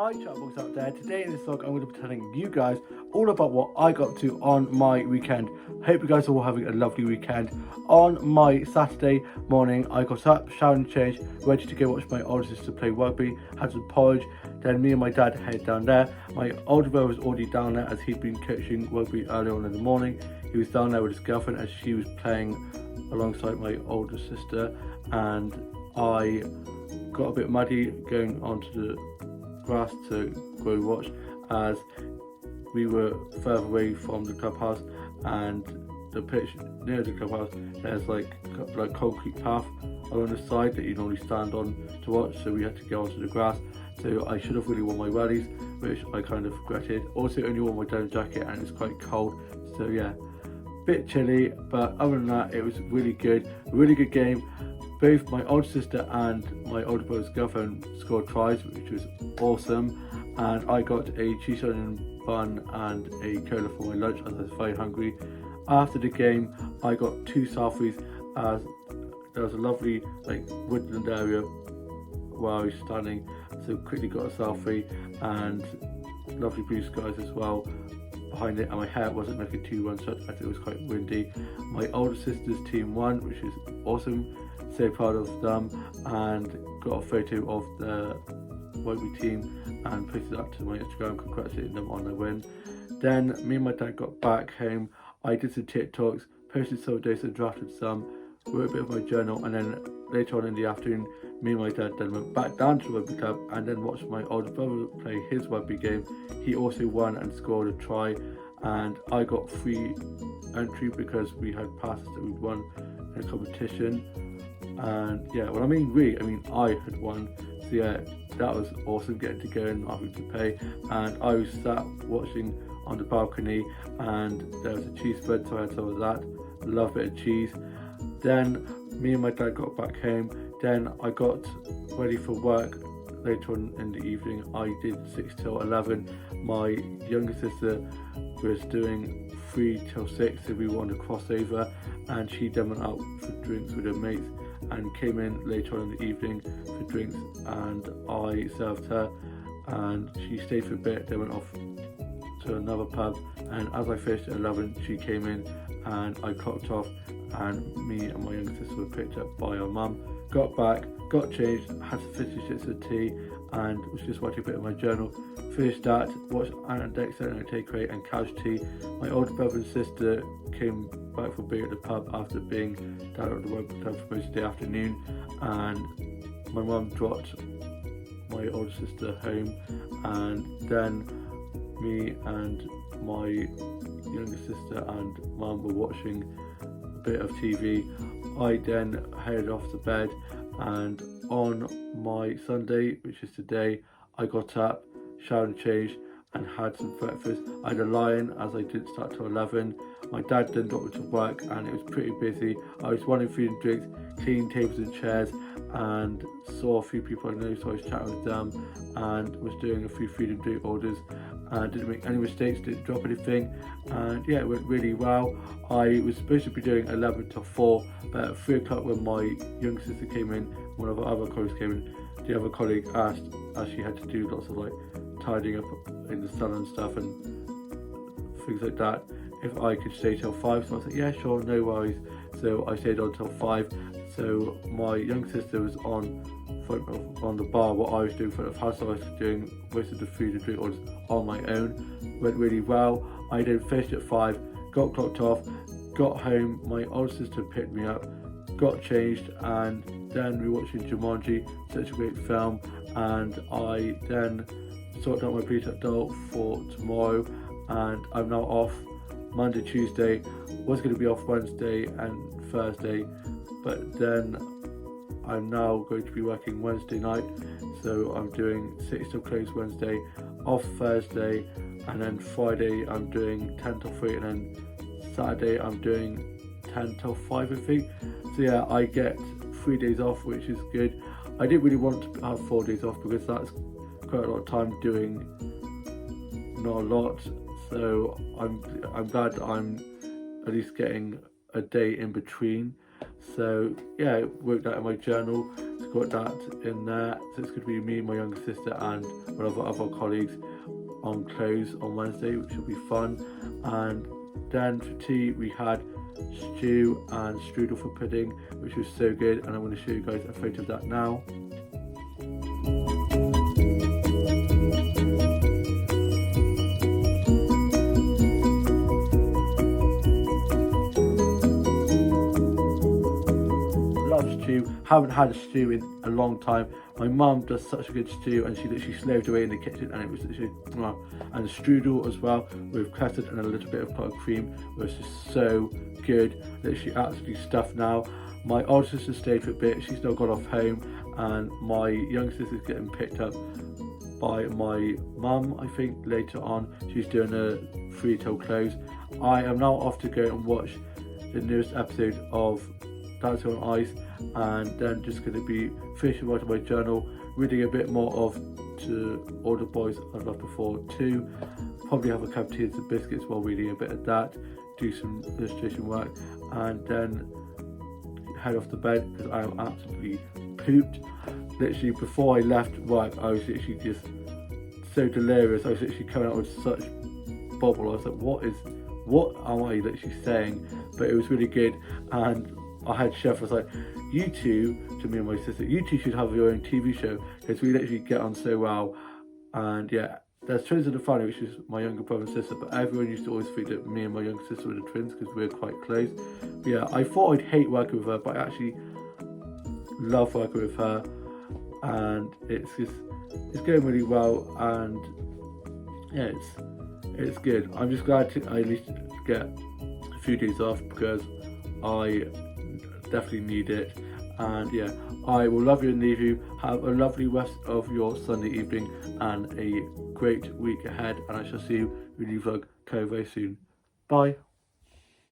Hi chatbox out there, today in this vlog I'm going to be telling you guys all about what I got to on my weekend. Hope you guys are all having a lovely weekend. On my Saturday morning I got up, showered and changed, ready to go watch my older sister play rugby, had some porridge, then me and my dad headed down there. My older brother was already down there as he'd been coaching rugby earlier on in the morning. He was down there with his girlfriend as she was playing alongside my older sister, and I got a bit muddy going onto the grass to go watch as we were further away from the clubhouse, and the pitch near the clubhouse there's like concrete path along the side that you normally stand on to watch, so we had to go onto the grass. So I should have really worn my wellies, which I kind of regretted. Also only wore my denim jacket and it's quite cold, so yeah, bit chilly, but other than that it was really good game. Both my older sister and my older brother's girlfriend scored tries, which was awesome, and I got a cheese onion bun and a cola for my lunch as I was very hungry. After the game I got 2 selfies as there was a lovely woodland area where I was standing, so quickly got a selfie, and lovely blue skies as well behind it, and my hair wasn't looking too run such as it was quite windy. My older sister's team won, which is awesome, so proud of them, and got a photo of the rugby team and posted that to my Instagram congratulating them on their win. Then me and my dad got back home. I did some TikToks, posted some days and drafted some, wrote a bit of my journal, and then later on in the afternoon me and my dad then went back down to the rugby club and then watched my older brother play his rugby game. He also won and scored a try, and I got free entry because we had passes that we'd won in a competition. And yeah, well I mean I had won, so yeah, that was awesome getting to go and not having to pay. And I was sat watching on the balcony and there was a cheese spread, so I had some of that. Love a bit of cheese. Then me and my dad got back home, then I got ready for work later on in the evening. I did 6 till 11. My younger sister was doing 3 till 6, so we were on a crossover, and she then went out for drinks with her mates and came in later on in the evening for drinks, and I served her and she stayed for a bit, then went off to another pub, and as I finished at 11 she came in and I clocked off, and me and my younger sister were picked up by our mum. Got back, got changed, had some 50 shits of tea, and was just watching a bit of my journal. Finished that, watched Ant and Dexter and Takeaway and Couch Tea. My older brother and sister came back from being at the pub after being down at the rugby club for most of the afternoon, and my mum dropped my older sister home, and then me and my younger sister and mum were watching a bit of TV. I then headed off to bed, and on my Sunday, which is today, I got up, showered and changed and had some breakfast. I had a lie-in as I didn't start till 11. My dad then dropped me to work and it was pretty busy. I was running food and drinks, cleaning tables and chairs, and saw a few people I know, so I was chatting with them and was doing a few food and drink orders. Didn't make any mistakes, didn't drop anything, and yeah, it went really well. I was supposed to be doing 11 till 4, but at 3 o'clock when my younger sister came in, one of our other colleagues came in, the other colleague asked, as she had to do lots of tidying up in the sun and stuff and things like that, if I could stay till 5, so I said yeah sure, no worries. So I stayed on till 5. So my younger sister was on the bar what I was doing for the house, so I was doing most of the food and drink orders on my own. Went really well. I then finished at 5, got clocked off, got home, my older sister picked me up, got changed, and then we were watching Jumanji, such a great film, and I then sorted out my pre-tech doll for tomorrow, and I'm now off Monday, Tuesday. Was going to be off Wednesday and Thursday, but then I'm now going to be working Wednesday night, so I'm doing 6 till close Wednesday, off Thursday, and then Friday I'm doing 10 till 3, and then Saturday I'm doing 10 till 5 I think. So yeah, I get 3 days off, which is good. I didn't really want to have 4 days off because that's quite a lot of time doing not a lot, so I'm glad that I'm at least getting a day in between. So yeah, worked out in my journal. So got that in there. So it's going to be me, my younger sister, and one of our other colleagues on clothes on Wednesday, which will be fun. And then for tea we had stew and strudel for pudding, which was so good, and I'm going to show you guys a photo of that now. Love stew, haven't had a stew in a long time. My mum does such a good stew, and she literally slaved away in the kitchen, and it was literally and the strudel as well with custard and a little bit of buttercream cream was just so good. Literally absolutely stuffed now. My older sister stayed for a bit, she's now gone off home, and my young sister's getting picked up by my mum, I think, later on. She's doing a free till close. I am now off to go and watch the newest episode of Dancing on Ice, and then just going to be finishing writing my journal, reading a bit more of To All the Boys I've Loved Before too. Probably have a cup of tea and some biscuits while reading a bit of that, do some illustration work, and then head off to bed because I am absolutely pooped. Literally before I left work, I was literally just so delirious. I was literally coming out with such bubble. I was like, what am I literally saying? But it was really good, and I had Chef was like, you two, to me and my sister, you two should have your own TV show because we literally get on so well. And yeah, there's Twins in the Family, which is my younger brother and sister, but everyone used to always think that me and my younger sister were the twins because we're quite close. But yeah, I thought I'd hate working with her, but I actually love working with her, and it's going really well, and yeah, it's good. I'm just glad to at least get a few days off because I definitely need it. And yeah, I will love you and leave you. Have a lovely rest of your Sunday evening and a great week ahead, and I shall see you when you vlog very soon. Bye.